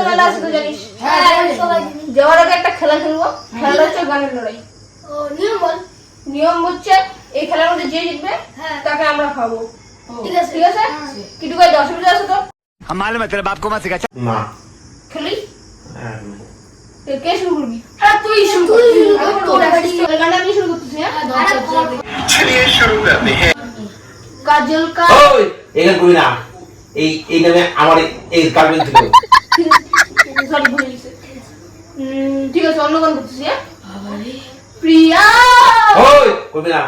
মেলা আছে তো জানিস? হ্যাঁ সবাই জানি। যাওয়ার আগে একটা খেলা খেলবো, খেলাটা হচ্ছে গানের লড়াই। ও নিয়ম বল। নিয়ম হচ্ছে এই খেলার মধ্যে যে জিতবে তাকে আমরা খাবো। ঠিক আছে ঠিক আছে? কিটু ভাই 10 মিনিট আছে তো? हम मालूम है तेरे बाप को मत सिखा। না খেলি? কে শুরু করবি? আরে তুই শুরু কর। গানটা আমি শুরু করতেছি হ্যাঁ? चलिए शुरू करते हैं। কাজল কা ওই এখানে কই না এই নামে আমার এই গার্লফ্রেন্ড ছিল সরি ভুলে গেছি। ঠিক আছে অন্য গান করতেছি হ্যাঁ? প্রিয়া ওই কই না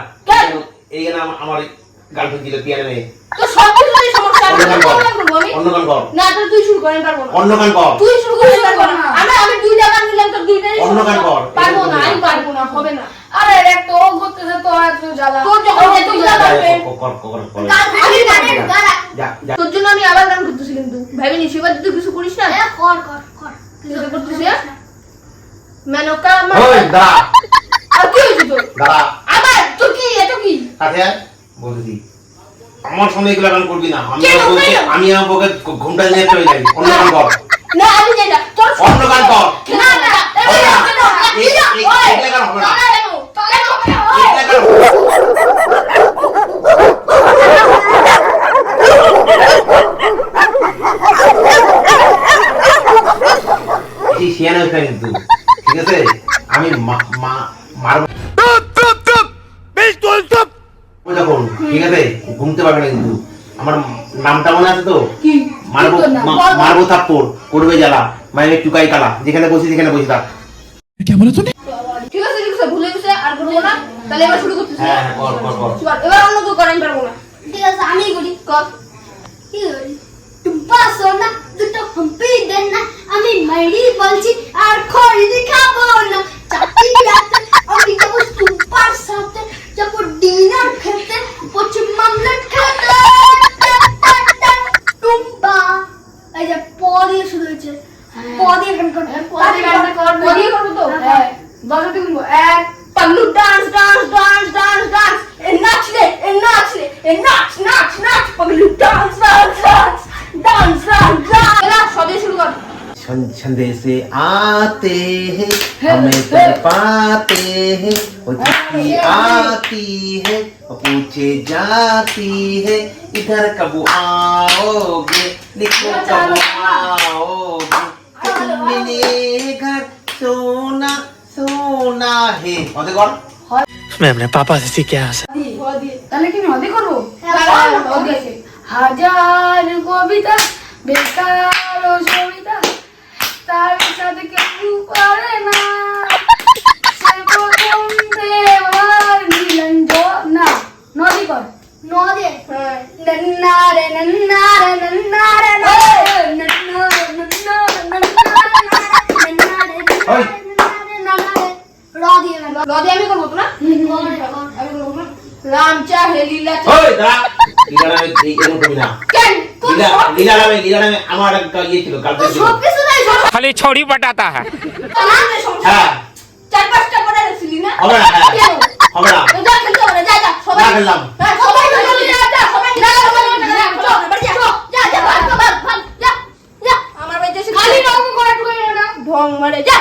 এই নাম আমার গার্লফ্রেন্ড ছিল পিয়ানো মেয়ে তো সব কিছু নিয়ে সমস্যা আছে। অন্য গান কর। অন্য গান করবো আমি? অন্য গান কর না তো তুই শুরু করেন পারবো না। অন্য গান কর তুই শুরু করে পারবো না। আমি দুইটা গান নিলাম তো দুইটাই অন্য গান কর। পারবো না আমি পারবো না হবে না। আরে এক তো ও করতেছে তো এত জ্বালা। তোর যখন যেতে লাগবে কর কর কর আমি গানের গানা যা যা তোর জন্য আমি আবার গান করতেছি কিন্তু ভাবি নি সেবার তুই কিছু করিস না কর কর কর তুই তো করতেছিস হ্যাঁ মেনকা ওই দাঁড়া আর কি হইছে তোর দাঁড়া আবার তো কি এত কি কাছে বলছি আমার সামনে এগুলো গান করবি না আমি কেন? বলছি কেন? আমি আমার বউকে ঘুমটা নিয়ে চলে যাই অন্য গান কর না আমি যাই না তোর অন্য গান কর না না হবে না। এগুলো গান হবে না এগুলো গান হবে না। এই শিয়ানা হইছে কিন্তু ঠিক আছে আমি মারবো बिल्कुल चुप। যখন ঠিক আছে ঘুমতে পারবে না কিন্তু আমার নামটা মনে আছে তো কি মারবো মারবো থাপ্পড় করবে জ্বালা মায়ের টুকাই কালা যেখানে বসি সেখানে বসে থাক ঠিক আছে ভুলে গেছে আর করবো না তাহলে এবার শুরু করতেছি হ্যাঁ কর কর কর এবার অন্য কেউ করেন পারবো না ঠিক আছে আমি করি কর কি করি টুম্পা সোনা দুটো হাম্পি দেন না আমি মাইরি বলছি আর খড়ি খাবো না চাটি রাতে আমি যাবো টুম্পার সাথে যাবো ডিনার খেতে পচি মামলেট খেতে টুম্পা এই যে পরে শুরু হয়েছে পরে গান করব পরে গানটা কর পরে করব তো হ্যাঁ দশটি বলবো এক Paglu dance dance dance dance dance এ নাচ রে এ নাচ রে এ নাচ নাচ নাচ Paglu dance dance dance dance dance dance सभी शुरू कर संधे से आते हैं हमें तर पाते हैं वो चिट्ठी आती है वो पूछे जाती है इधर कब आओगे लिखो कब आओगे तुम बिने घर सोना सोना है ओदे कर मैं अपने पापा से सीखा है। তাহলে কি আমি হদে করবো? ओके হাজার কবিতা বেকার সবিতা তার সাথে কেউ পারে না সে প্রথম দেওয়ার মিলন না নদী কর नौदे नन्ना रे नन्ना रे नन्ना रे नन्ना रे नन्ना रे नन्ना रे रोदी আমি করব তো না আমি করব না রাম চাহে লীলা ওই দাঁড়া লীলা নামে এই এমন কবি না কেন লীলা নামে আমার একটা ইয়ে ছিল গার্লফ্রেন্ড ছিল সব কিছু নাই সব खाली छोड़ी बटाता है। নাম রে সমস্যা হ্যাঁ চার পাঁচটা পড়ে রাখছিলি না হবে না হ্যাঁ কেন হবে না যা খেলতে হবে যা যা সবাই না খেললাম সবাই যা সবাই যা যা যা আমার বাড়িতে খালি নরক করে ঢুকে না ঢং মারে যা